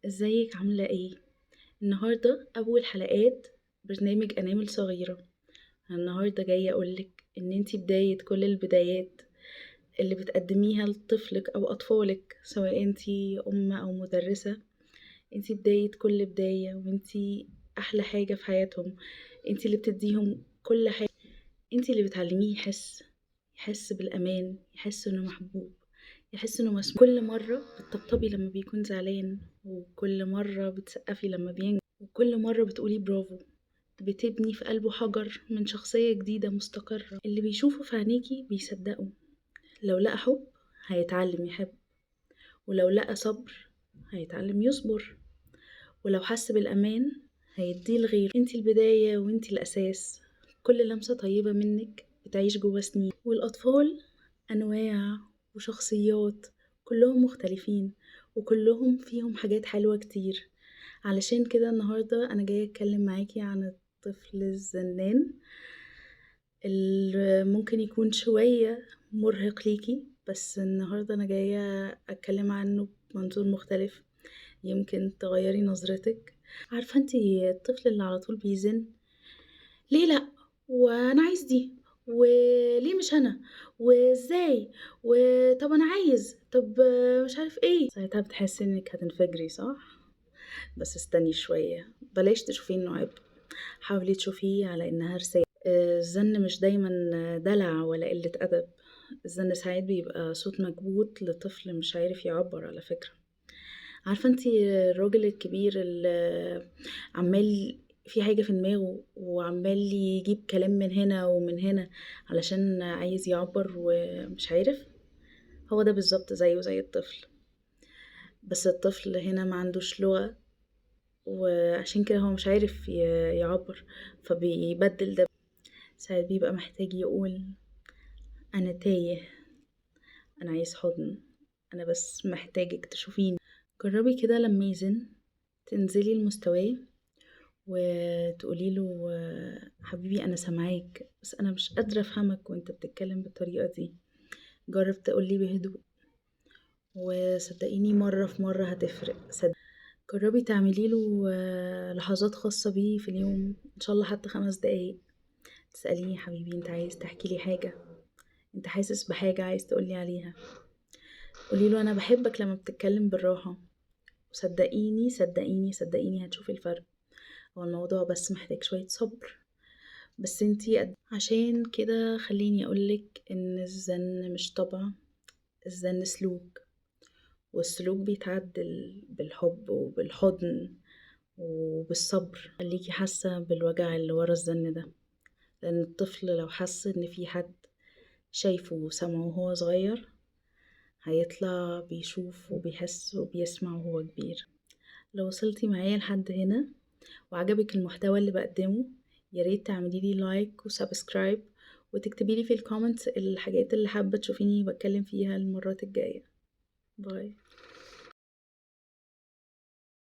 ازيك عاملة ايه؟ النهاردة أول حلقات برنامج أنامل صغيرة. النهاردة جاية أقولك إن انتي بداية كل البدايات اللي بتقدميها لطفلك أو أطفالك، سواء انتي أم أو مدرسة. انتي بداية كل بداية، وانتي أحلى حاجة في حياتهم. انتي اللي بتديهم كل حاجة، انتي اللي بتعلميه يحس بالأمان، يحس إنه محبوب، يحس إنه مسموع. كل مرة بتطبطبي لما بيكون زعلان، وكل مرة بتسقفي لما بينجح، وكل مرة بتقولي برافو. بتبني في قلبه حجر من شخصية جديدة مستقرة. اللي بيشوفه في عينيكي بيصدقه. لو لقى حب هيتعلم يحب، ولو لقى صبر هيتعلم يصبر، ولو حس بالأمان هيديه لغيره. انتي البداية وانتي الأساس. كل لمسة طيبة منك بتعيش جوا سنين. والأطفال أنواع وشخصيات، كلهم مختلفين، وكلهم فيهم حاجات حلوة كتير. علشان كده النهاردة أنا جاية أتكلم معاكي عن الطفل الزنان، اللي ممكن يكون شوية مرهق ليكي. بس النهاردة أنا جاية أتكلم عنه بمنظور مختلف، يمكن تغيري نظرتك. عارفة انتي الطفل اللي على طول بيزن؟ ليه لأ؟ وأنا عايز دي، وليه مش أنا؟ وإزاي؟ وطب أنا عايز، طب مش عارف ايه. ساعتها بتحسي انك هتنفجري، صح؟ بس استني شوية، بلاش تشوفيه انه عيب، حاولي تشوفيه على انها رسالة. الزن مش دايما دلع ولا قلة أدب. الزن ساعات بيبقى صوت مكبوت لطفل مش عارف يعبر، على فكرة. عارفة انتي الراجل الكبير اللي عمال في حاجة في دماغه، وعمال يجيب كلام من هنا ومن هنا علشان عايز يعبر ومش عارف؟ هو ده بالظبط زيه زي الطفل. بس الطفل هنا ما عندوش لغة، وعشان كده هو مش عارف يعبر، فبيبدل ده. ساعات بيبقى محتاج يقول أنا تايه، أنا عايز حضن، أنا بس محتاجك تشوفيني. جربي كده لما يزن تنزلي لمستواه وتقولي له حبيبي أنا سامعاك، بس أنا مش قادرة أفهمك وأنت بتتكلم بالطريقة دي. جرب تقولي بهدوء، وصدقيني مرة في مرة هتفرق. جربي تعملي له لحظات خاصة بيه في اليوم، إن شاء الله حتى 5 دقايق. تسأليه حبيبي أنت عايز تحكي لي حاجة؟ أنت حاسس بحاجة عايز تقولي عليها؟ قولي له أنا بحبك لما بتتكلم بالراحة، وصدقيني صدقيني صدقيني هتشوفي الفرق. هو الموضوع بس محتاج شوية صبر، بس انتي عشان كده خليني أقولك إن الزن مش طبع، الزن سلوك، والسلوك بيتعدل بالحب وبالحضن وبالصبر. خليكي حاسة بالوجع اللي ورا الزن ده، لأن الطفل لو حس إن في حد شايفه وسمعه وهو صغير، هيطلع بيشوف وبيحس وبيسمع وهو كبير. لو وصلتي معايا لحد هنا وعجبك المحتوى اللي بقدمه، ياريت تعمليلي لايك وسبسكرايب، وتكتبيلي في الكومنتس الحاجات اللي حابة تشوفيني بتكلم فيها المرات الجاية. باي.